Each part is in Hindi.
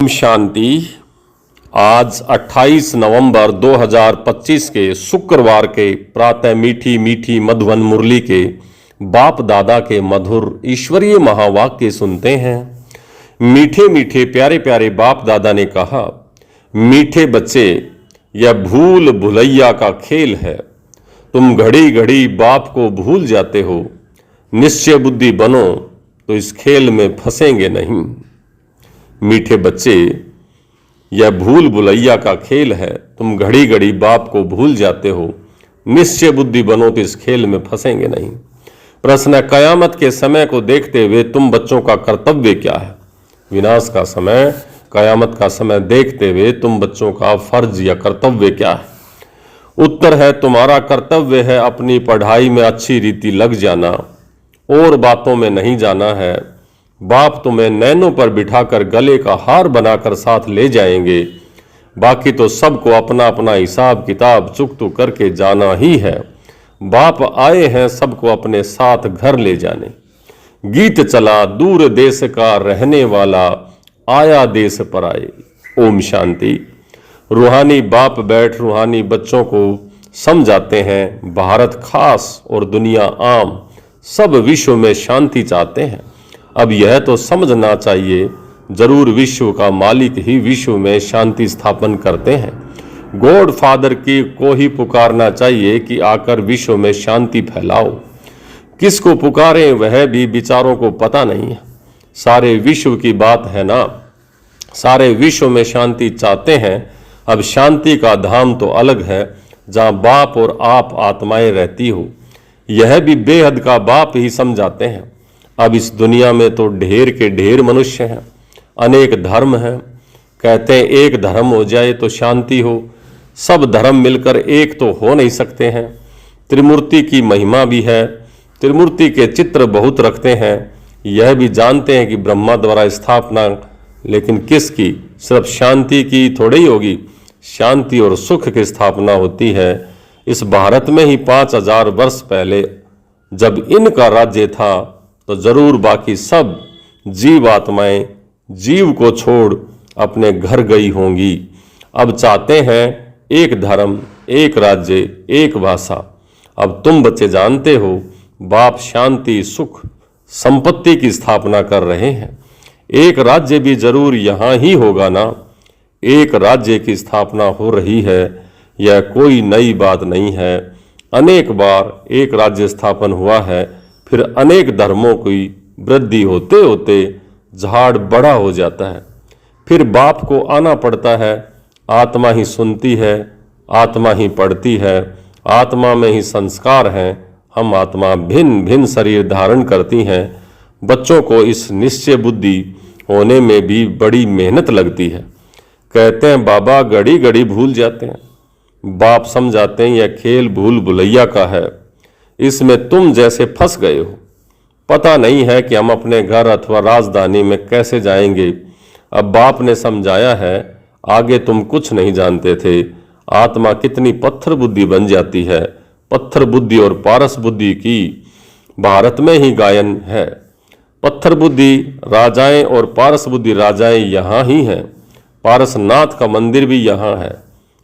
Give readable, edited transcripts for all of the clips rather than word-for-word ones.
ओम शांति। आज 28 नवंबर 2025 के शुक्रवार के प्रातः मीठी मीठी मधुवन मुरली के बाप दादा के मधुर ईश्वरीय महावाक्य सुनते हैं। मीठे मीठे प्यारे प्यारे बाप दादा ने कहा, मीठे बच्चे, यह भूल भुलैया का खेल है। तुम घड़ी घड़ी बाप को भूल जाते हो। निश्चय बुद्धि बनो तो इस खेल में फंसेंगे नहीं। मीठे बच्चे, यह भूल भुलैया का खेल है। तुम घड़ी घड़ी बाप को भूल जाते हो। निश्चय बुद्धि बनो तो इस खेल में फंसेंगे नहीं। प्रश्न है, कयामत के समय को देखते हुए तुम बच्चों का कर्तव्य क्या है? विनाश का समय, कयामत का समय देखते हुए तुम बच्चों का फर्ज या कर्तव्य क्या है? उत्तर है, तुम्हारा कर्तव्य है अपनी पढ़ाई में अच्छी रीति लग जाना और बातों में नहीं जाना है। बाप तुम्हें नैनों पर बिठाकर गले का हार बनाकर साथ ले जाएंगे। बाकी तो सबको अपना अपना हिसाब किताब चुकतू करके जाना ही है। बाप आए हैं सबको अपने साथ घर ले जाने। गीत चला दूर देश का रहने वाला, आया देश पर आए। ओम शांति। रूहानी बाप बैठ रूहानी बच्चों को समझाते हैं, भारत खास और दुनिया आम सब विश्व में शांति चाहते हैं। अब यह तो समझना चाहिए, जरूर विश्व का मालिक ही विश्व में शांति स्थापन करते हैं। गॉड फादर की को ही पुकारना चाहिए कि आकर विश्व में शांति फैलाओ। किसको पुकारें वह भी विचारों को पता नहीं है। सारे विश्व की बात है ना, सारे विश्व में शांति चाहते हैं। अब शांति का धाम तो अलग है, जहाँ बाप और आप आत्माएं रहती हो। यह भी बेहद का बाप ही समझाते हैं। अब इस दुनिया में तो ढेर के ढेर मनुष्य हैं, अनेक धर्म हैं। कहते हैं एक धर्म हो जाए तो शांति हो। सब धर्म मिलकर एक तो हो नहीं सकते हैं। त्रिमूर्ति की महिमा भी है, त्रिमूर्ति के चित्र बहुत रखते हैं। यह भी जानते हैं कि ब्रह्मा द्वारा स्थापना, लेकिन किसकी? सिर्फ शांति की थोड़ी ही होगी। शांति और सुख की स्थापना होती है। इस भारत में ही 5000 वर्ष पहले जब इनका राज्य था तो जरूर बाकी सब जीवात्माएं जीव को छोड़ अपने घर गई होंगी। अब चाहते हैं एक धर्म, एक राज्य, एक भाषा। अब तुम बच्चे जानते हो, बाप शांति सुख संपत्ति की स्थापना कर रहे हैं। एक राज्य भी जरूर यहाँ ही होगा ना। एक राज्य की स्थापना हो रही है, यह कोई नई बात नहीं है। अनेक बार एक राज्य स्थापन हुआ है, फिर अनेक धर्मों की वृद्धि होते होते झाड़ बड़ा हो जाता है। फिर बाप को आना पड़ता है। आत्मा ही सुनती है, आत्मा ही पढ़ती है, आत्मा में ही संस्कार हैं। हम आत्मा भिन्न भिन्न शरीर धारण करती हैं। बच्चों को इस निश्चय बुद्धि होने में भी बड़ी मेहनत लगती है। कहते हैं बाबा घड़ी घड़ी भूल जाते हैं। बाप समझाते हैं यह खेल भूल भुलैया का है। इसमें तुम जैसे फंस गए हो। पता नहीं है कि हम अपने घर अथवा राजधानी में कैसे जाएंगे। अब बाप ने समझाया है, आगे तुम कुछ नहीं जानते थे। आत्मा कितनी पत्थर बुद्धि बन जाती है। पत्थर बुद्धि और पारस बुद्धि की भारत में ही गायन है। पत्थर बुद्धि राजाएं और पारस बुद्धि राजाएं यहाँ ही हैं। पारसनाथ का मंदिर भी यहाँ है।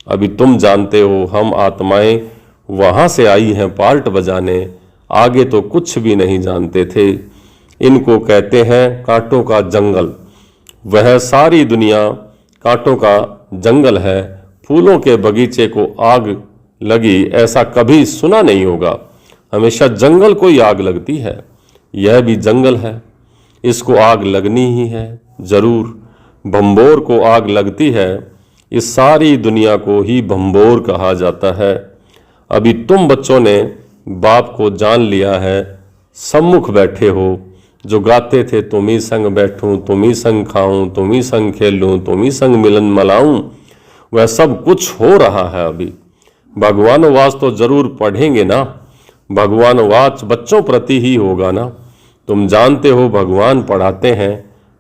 अभी तुम जानते हो, हम आत्माएं वहां से आई हैं पार्ट बजाने। आगे तो कुछ भी नहीं जानते थे। इनको कहते हैं कांटों का जंगल। वह सारी दुनिया कांटों का जंगल है। फूलों के बगीचे को आग लगी ऐसा कभी सुना नहीं होगा। हमेशा जंगल को ही आग लगती है। यह भी जंगल है, इसको आग लगनी ही है जरूर। भंबोर को आग लगती है। इस सारी दुनिया को ही भंबोर कहा जाता है। अभी तुम बच्चों ने बाप को जान लिया है। सम्मुख बैठे हो, जो गाते थे तुम ही संग बैठूं, तुम ही संग खाऊं, तुम ही संग खेलूं, तुम ही संग मिलन मलाऊं, वह सब कुछ हो रहा है। अभी भगवान वाच तो जरूर पढ़ेंगे ना। भगवान वाच बच्चों प्रति ही होगा ना। तुम जानते हो भगवान पढ़ाते हैं।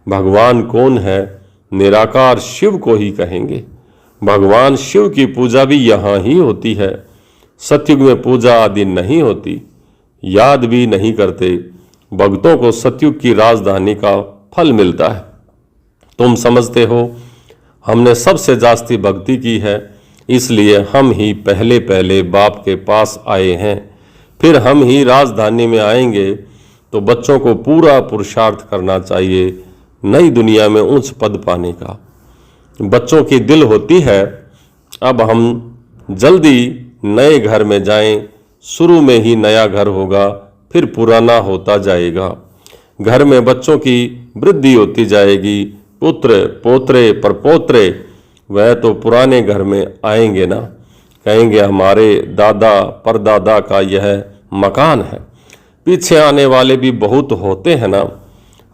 भगवान कौन है? निराकार शिव को ही कहेंगे। भगवान शिव की पूजा भी यहाँ ही होती है। सतयुग में पूजा आदि नहीं होती, याद भी नहीं करते। भक्तों को सतयुग की राजधानी का फल मिलता है। तुम समझते हो हमने सबसे जास्ती भक्ति की है, इसलिए हम ही पहले पहले बाप के पास आए हैं, फिर हम ही राजधानी में आएंगे। तो बच्चों को पूरा पुरुषार्थ करना चाहिए नई दुनिया में उच्च पद पाने का। बच्चों की दिल होती है अब हम जल्दी नए घर में जाएं, शुरू में ही नया घर होगा, फिर पुराना होता जाएगा। घर में बच्चों की वृद्धि होती जाएगी, पुत्र पोत्रे परपोत्रे वह तो पुराने घर में आएंगे ना, कहेंगे हमारे दादा परदादा का यह मकान है। पीछे आने वाले भी बहुत होते हैं ना।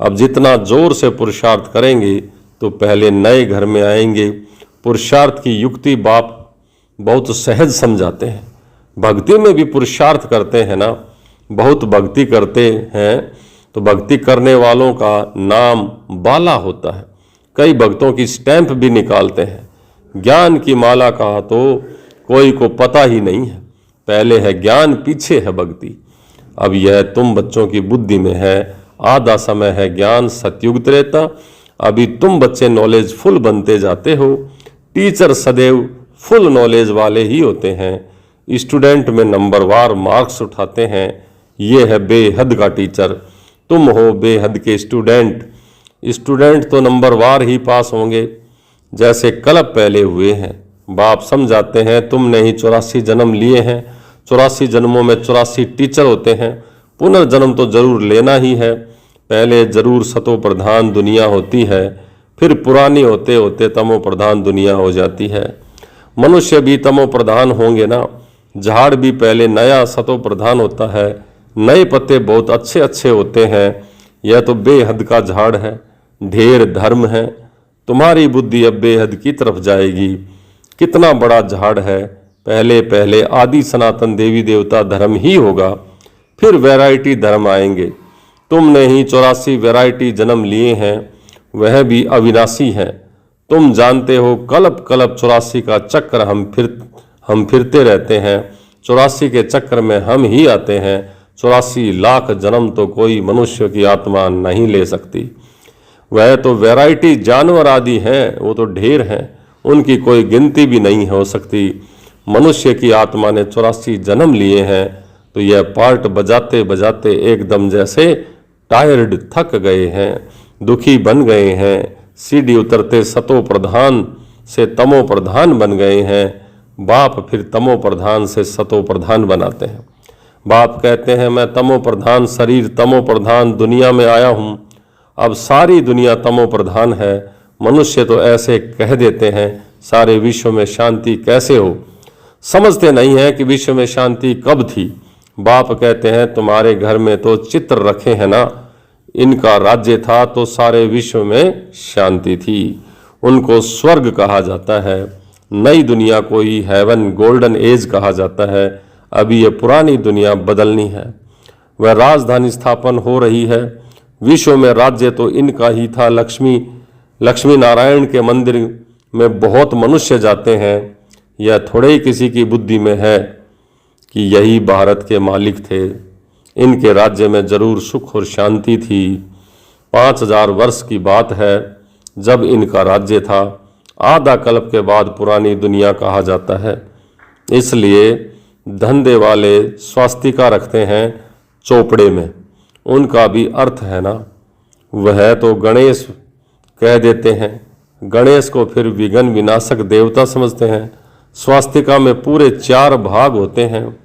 अब जितना जोर से पुरुषार्थ करेंगे तो पहले नए घर में आएंगे। पुरुषार्थ की युक्ति बाप बहुत सहज समझाते हैं। भक्ति में भी पुरुषार्थ करते हैं ना, बहुत भक्ति करते हैं तो भक्ति करने वालों का नाम बाला होता है। कई भक्तों की स्टैंप भी निकालते हैं। ज्ञान की माला का तो कोई को पता ही नहीं है। पहले है ज्ञान, पीछे है भक्ति। अब यह तुम बच्चों की बुद्धि में है। आधा समय है ज्ञान सतयुग त्रेता। अभी तुम बच्चे नॉलेज फुल बनते जाते हो। टीचर सदैव फुल नॉलेज वाले ही होते हैं। स्टूडेंट में नंबरवार मार्क्स उठाते हैं। ये है बेहद का टीचर। तुम हो बेहद के स्टूडेंट। स्टूडेंट तो नंबरवार ही पास होंगे जैसे कल्प पहले हुए हैं। बाप समझाते हैं तुमने ही 84 जन्म लिए हैं। 84 जन्मों में 84 टीचर होते हैं। पुनर्जन्म तो जरूर लेना ही है। पहले जरूर सतो प्रधान दुनिया होती है, फिर पुरानी होते होते तमो प्रधान दुनिया हो जाती है। मनुष्य भी तमो प्रधान होंगे ना। झाड़ भी पहले नया सतो प्रधान होता है। नए पत्ते बहुत अच्छे अच्छे होते हैं। यह तो बेहद का झाड़ है, ढेर धर्म है। तुम्हारी बुद्धि अब बेहद की तरफ जाएगी। कितना बड़ा झाड़ है। पहले पहले आदि सनातन देवी देवता धर्म ही होगा, फिर वैरायटी धर्म आएंगे। तुमने ही 84 वैरायटी जन्म लिए हैं, वह भी अविनाशी हैं। तुम जानते हो कल्प कल्प 84 का चक्र हम फिरते रहते हैं। 84 के चक्र में हम ही आते हैं। 84 लाख जन्म तो कोई मनुष्य की आत्मा नहीं ले सकती। वह तो वैरायटी जानवर आदि हैं, वो तो ढेर हैं, उनकी कोई गिनती भी नहीं हो सकती। मनुष्य की आत्मा ने 84 जन्म लिए हैं तो यह पार्ट बजाते बजाते एकदम जैसे टायर्ड थक गए हैं, दुखी बन गए हैं। सीढ़ी उतरते सतो प्रधान से तमो प्रधान बन गए हैं। बाप फिर तमो प्रधान से सतो प्रधान बनाते हैं। बाप कहते हैं मैं तमो प्रधान शरीर तमो प्रधान दुनिया में आया हूँ। अब सारी दुनिया तमो प्रधान है। मनुष्य तो ऐसे कह देते हैं सारे विश्व में शांति कैसे हो। समझते नहीं है कि विश्व में शांति कब थी। बाप कहते हैं तुम्हारे घर में तो चित्र रखे हैं ना, इनका राज्य था तो सारे विश्व में शांति थी। उनको स्वर्ग कहा जाता है। नई दुनिया को ही हेवन गोल्डन एज कहा जाता है। अभी ये पुरानी दुनिया बदलनी है। वह राजधानी स्थापन हो रही है। विश्व में राज्य तो इनका ही था। लक्ष्मी नारायण के मंदिर में बहुत मनुष्य जाते हैं। यह थोड़े ही किसी की बुद्धि में है कि यही भारत के मालिक थे। इनके राज्य में जरूर सुख और शांति थी। 5000 वर्ष की बात है जब इनका राज्य था। आधा कल्प के बाद पुरानी दुनिया कहा जाता है। इसलिए धंधे वाले स्वास्तिका रखते हैं चोपड़े में। उनका भी अर्थ है ना। वह तो गणेश कह देते हैं। गणेश को फिर विघ्न विनाशक देवता समझते हैं। स्वास्तिका में पूरे 4 भाग होते हैं।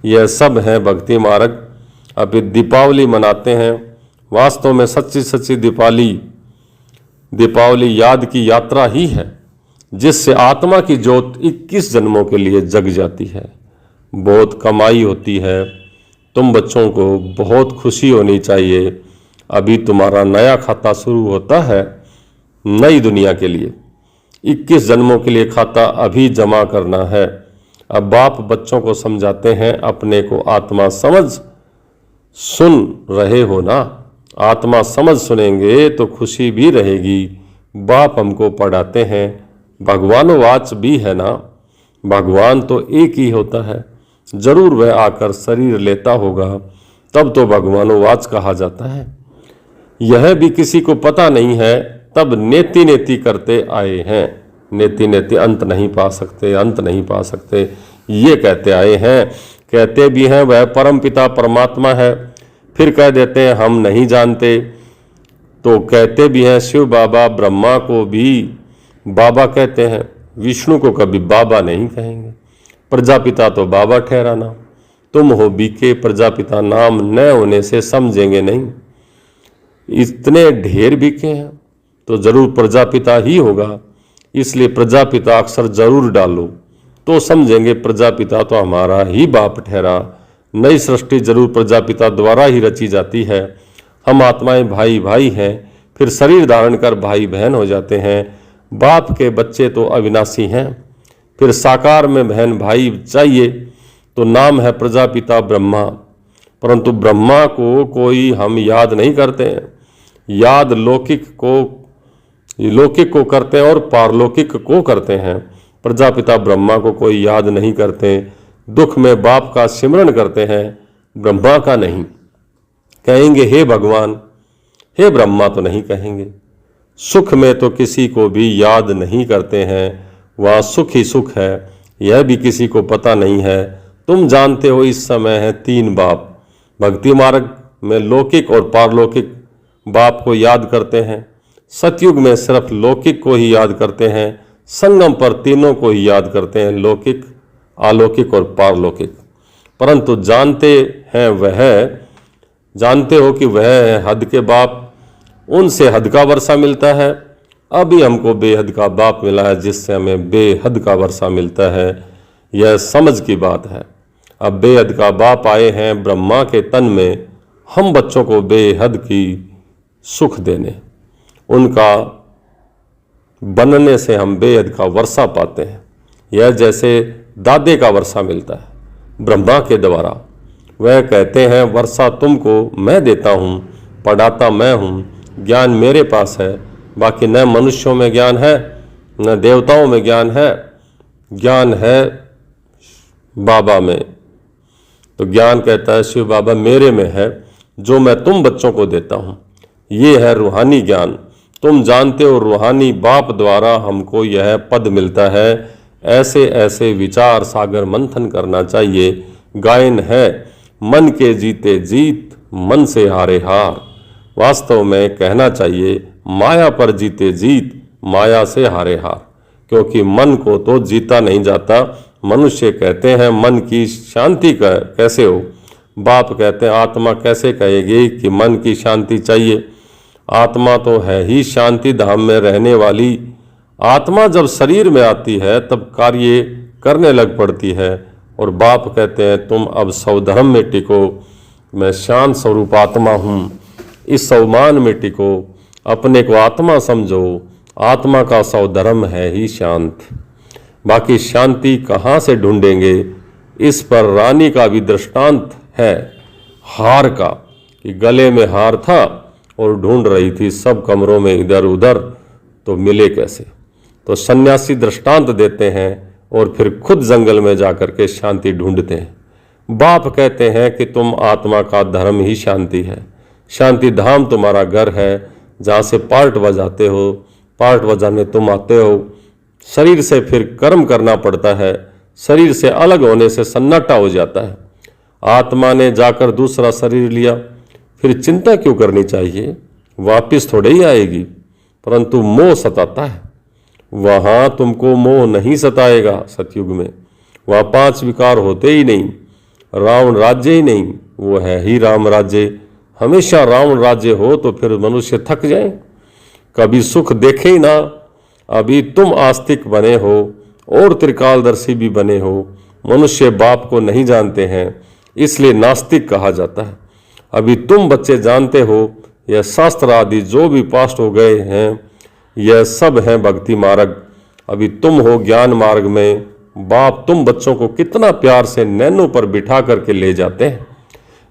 यह सब है भक्ति मार्ग। अभी दीपावली मनाते हैं। वास्तव में सच्ची सच्ची दीपावली याद की यात्रा ही है जिससे आत्मा की ज्योत 21 जन्मों के लिए जग जाती है। बहुत कमाई होती है। तुम बच्चों को बहुत खुशी होनी चाहिए। अभी तुम्हारा नया खाता शुरू होता है नई दुनिया के लिए। 21 जन्मों के लिए खाता अभी जमा करना है। अब बाप बच्चों को समझाते हैं अपने को आत्मा समझ सुन रहे हो ना। आत्मा समझ सुनेंगे तो खुशी भी रहेगी। बाप हमको पढ़ाते हैं। भगवानोवाच भी है ना। भगवान तो एक ही होता है। जरूर वह आकर शरीर लेता होगा तब तो भगवानोवाच कहा जाता है। यह भी किसी को पता नहीं है तब नेति नेति करते आए हैं। नेति नेति अंत नहीं पा सकते, अंत नहीं पा सकते, ये कहते आए हैं। कहते भी हैं वह परम पिता परमात्मा है, फिर कह देते हैं हम नहीं जानते। तो कहते भी हैं शिव बाबा ब्रह्मा को भी बाबा कहते हैं, विष्णु को कभी बाबा नहीं कहेंगे। प्रजापिता तो बाबा ठहराना, तुम हो बीके प्रजापिता नाम न होने से समझेंगे नहीं। इतने ढेर बीके हैं तो जरूर प्रजापिता ही होगा, इसलिए प्रजापिता अक्षर जरूर डालो तो समझेंगे प्रजापिता तो हमारा ही बाप ठहरा। नई सृष्टि जरूर प्रजापिता द्वारा ही रची जाती है। हम आत्माएं भाई भाई हैं, फिर शरीर धारण कर भाई बहन हो जाते हैं। बाप के बच्चे तो अविनाशी हैं, फिर साकार में बहन भाई चाहिए तो नाम है प्रजापिता ब्रह्मा। परंतु ब्रह्मा को कोई हम याद नहीं करते हैं, याद लौकिक को करते हैं और पारलौकिक को करते हैं। प्रजापिता ब्रह्मा को कोई याद नहीं करते, दुख में बाप का सिमरन करते हैं, ब्रह्मा का नहीं। कहेंगे हे भगवान, हे ब्रह्मा तो नहीं कहेंगे। सुख में तो किसी को भी याद नहीं करते हैं, वहाँ सुख ही सुख है, यह भी किसी को पता नहीं है। तुम जानते हो इस समय है 3 बाप। भक्ति मार्ग में लौकिक और पारलौकिक बाप को याद करते हैं, सतयुग में सिर्फ लौकिक को ही याद करते हैं, संगम पर तीनों को ही याद करते हैं, लौकिक, अलौकिक और पारलौकिक। परंतु जानते हो कि वह है हद के बाप, उनसे हद का वर्षा मिलता है। अभी हमको बेहद का बाप मिला है जिससे हमें बेहद का वर्षा मिलता है, यह समझ की बात है। अब बेहद का बाप आए हैं ब्रह्मा के तन में, हम बच्चों को बेहद की सुख देने, उनका बनने से हम बेहद का वर्षा पाते हैं। यह जैसे दादे का वर्षा मिलता है ब्रह्मा के द्वारा। वह कहते हैं वर्षा तुमको मैं देता हूँ, पढ़ाता मैं हूँ, ज्ञान मेरे पास है, बाकी न मनुष्यों में ज्ञान है न देवताओं में ज्ञान है, ज्ञान है बाबा में। तो ज्ञान कहता है शिव बाबा मेरे में है, जो मैं तुम बच्चों को देता हूँ। ये है रूहानी ज्ञान। तुम जानते हो रूहानी बाप द्वारा हमको यह पद मिलता है। ऐसे ऐसे विचार सागर मंथन करना चाहिए। गायन है मन के जीते जीत, मन से हारे हार। वास्तव में कहना चाहिए माया पर जीते जीत, माया से हारे हार, क्योंकि मन को तो जीता नहीं जाता। मनुष्य कहते हैं मन की शांति कैसे हो, बाप कहते हैं आत्मा कैसे कहेगी कि मन की शांति चाहिए। आत्मा तो है ही शांति धाम में रहने वाली। आत्मा जब शरीर में आती है तब कार्य करने लग पड़ती है, और बाप कहते हैं तुम अब स्वधर्म में टिको, मैं शांत स्वरूप आत्मा हूँ, इस स्वमान में टिको, अपने को आत्मा समझो। आत्मा का स्वधर्म है ही शांत, बाकी शांति कहाँ से ढूंढेंगे। इस पर रानी का भी दृष्टांत है हार का, कि गले में हार था और ढूंढ रही थी सब कमरों में इधर उधर, तो मिले कैसे। तो सन्यासी दृष्टांत देते हैं और फिर खुद जंगल में जाकर के शांति ढूंढते हैं। बाप कहते हैं कि तुम आत्मा का धर्म ही शांति है, शांति धाम तुम्हारा घर है, जहाँ से पार्ट बजाते हो, पार्ट बजाने तुम आते हो। शरीर से फिर कर्म करना पड़ता है, शरीर से अलग होने से सन्नाटा हो जाता है। आत्मा ने जाकर दूसरा शरीर लिया, फिर चिंता क्यों करनी चाहिए, वापिस थोड़े ही आएगी। परंतु मोह सताता है, वहाँ तुमको मोह नहीं सताएगा। सतयुग में वहाँ 5 विकार होते ही नहीं, रावण राज्य ही नहीं, वो है ही राम राज्य। हमेशा रावण राज्य हो तो फिर मनुष्य थक जाए, कभी सुख देखे ही ना। अभी तुम आस्तिक बने हो और त्रिकालदर्शी भी बने हो। मनुष्य बाप को नहीं जानते हैं, इसलिए नास्तिक कहा जाता है। अभी तुम बच्चे जानते हो, यह शास्त्र आदि जो भी पास्ट हो गए हैं, यह सब हैं भक्ति मार्ग। अभी तुम हो ज्ञान मार्ग में। बाप तुम बच्चों को कितना प्यार से नैनों पर बिठा करके ले जाते हैं,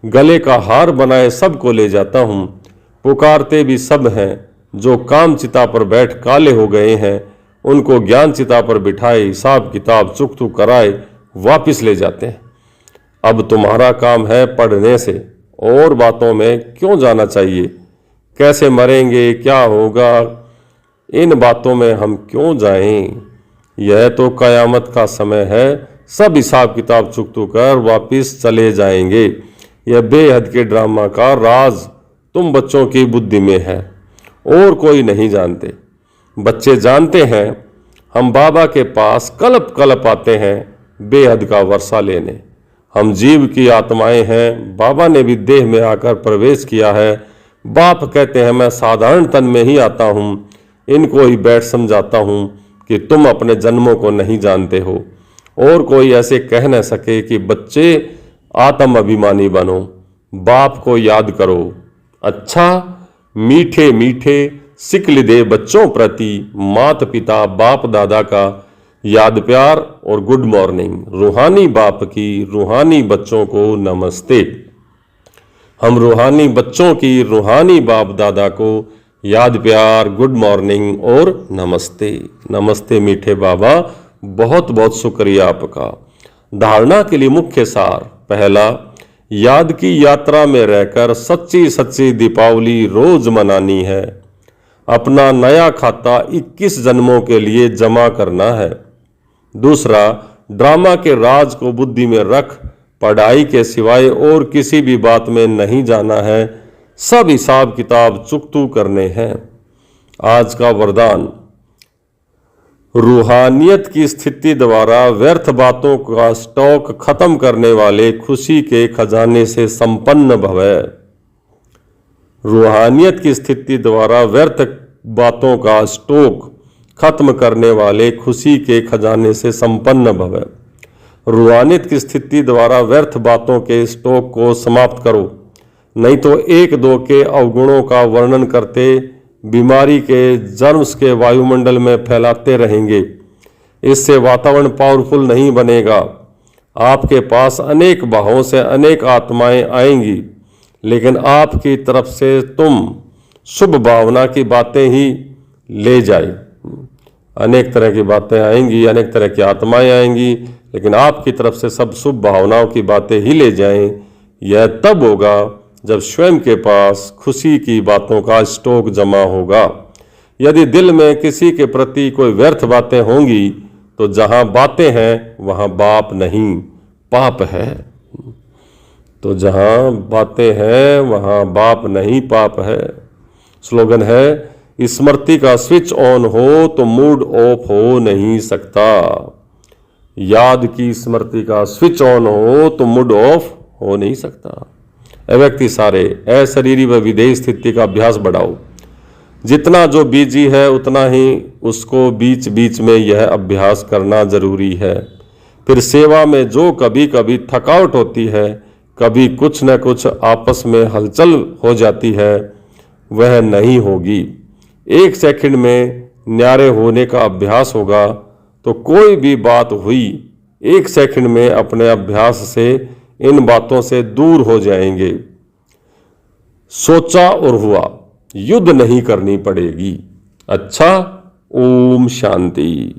गले का हार बनाए सबको ले जाता हूँ। पुकारते भी सब हैं, जो काम चिता पर बैठ काले हो गए हैं, उनको ज्ञान चिता पर बिठाए हिसाब किताब चुकतू कराए वापिस ले जाते हैं। अब तुम्हारा काम है पढ़ने से, और बातों में क्यों जाना चाहिए। कैसे मरेंगे, क्या होगा, इन बातों में हम क्यों जाएं? यह तो कयामत का समय है, सब हिसाब किताब चुकतू कर वापिस चले जाएंगे। यह बेहद के ड्रामा का राज तुम बच्चों की बुद्धि में है, और कोई नहीं जानते। बच्चे जानते हैं हम बाबा के पास कलप कलप आते हैं बेहद का वर्षा लेने। हम जीव की आत्माएं हैं, बाबा ने भी देह में आकर प्रवेश किया है। बाप कहते हैं मैं साधारण तन में ही आता हूँ, इनको ही बैठ समझाता हूँ कि तुम अपने जन्मों को नहीं जानते हो। और कोई ऐसे कह न सके कि बच्चे आत्म अभिमानी बनो, बाप को याद करो। अच्छा, मीठे मीठे सिकल दे बच्चों प्रति माता पिता बाप दादा का याद प्यार और गुड मॉर्निंग। रूहानी बाप की रूहानी बच्चों को नमस्ते। हम रूहानी बच्चों की रूहानी बाप दादा को याद प्यार, गुड मॉर्निंग और नमस्ते। नमस्ते मीठे बाबा, बहुत बहुत शुक्रिया आपका। धारणा के लिए मुख्य सार। पहला, याद की यात्रा में रहकर सच्ची सच्ची दीपावली रोज मनानी है। अपना नया खाता 21 जन्मों के लिए जमा करना है। दूसरा, ड्रामा के राज को बुद्धि में रख पढ़ाई के सिवाय और किसी भी बात में नहीं जाना है, सब हिसाब किताब चुकतू करने हैं। आज का वरदान, रूहानियत की स्थिति द्वारा व्यर्थ बातों का स्टॉक खत्म करने वाले खुशी के खजाने से संपन्न भवै। रूहानियत की स्थिति द्वारा व्यर्थ बातों का स्टॉक खत्म करने वाले खुशी के खजाने से संपन्न भवै। रूहानियत की स्थिति द्वारा व्यर्थ बातों के स्टॉक को समाप्त करो, नहीं तो एक दो के अवगुणों का वर्णन करते बीमारी के जर्म्स के वायुमंडल में फैलाते रहेंगे। इससे वातावरण पावरफुल नहीं बनेगा। आपके पास अनेक भावों से अनेक आत्माएं आएंगी, लेकिन आपकी तरफ से तुम शुभ भावना की बातें ही ले जाए। अनेक तरह की बातें आएंगी, अनेक तरह की आत्माएं आएंगी, लेकिन आपकी तरफ से सब शुभ भावनाओं की बातें ही ले जाएं। यह तब होगा जब स्वयं के पास खुशी की बातों का स्टॉक जमा होगा। यदि दिल में किसी के प्रति कोई व्यर्थ बातें होंगी तो जहां बातें हैं वहां बाप नहीं पाप है। तो जहां बातें हैं वहां बाप नहीं पाप है। स्लोगन है, स्मृति का स्विच ऑन हो तो मूड ऑफ हो नहीं सकता। याद की स्मृति का स्विच ऑन हो तो मूड ऑफ हो नहीं सकता। व्यक्ति सारे अशरीरी व विदेही स्थिति का अभ्यास बढ़ाओ। जितना जो बिजी है उतना ही उसको बीच बीच में यह अभ्यास करना जरूरी है। फिर सेवा में जो कभी कभी थकावट होती है, कभी कुछ न कुछ आपस में हलचल हो जाती है, वह नहीं होगी। 1 सेकंड में न्यारे होने का अभ्यास होगा तो कोई भी बात हुई 1 सेकंड में अपने अभ्यास से इन बातों से दूर हो जाएंगे। सोचा और हुआ, युद्ध नहीं करनी पड़ेगी। अच्छा, ओम शांति।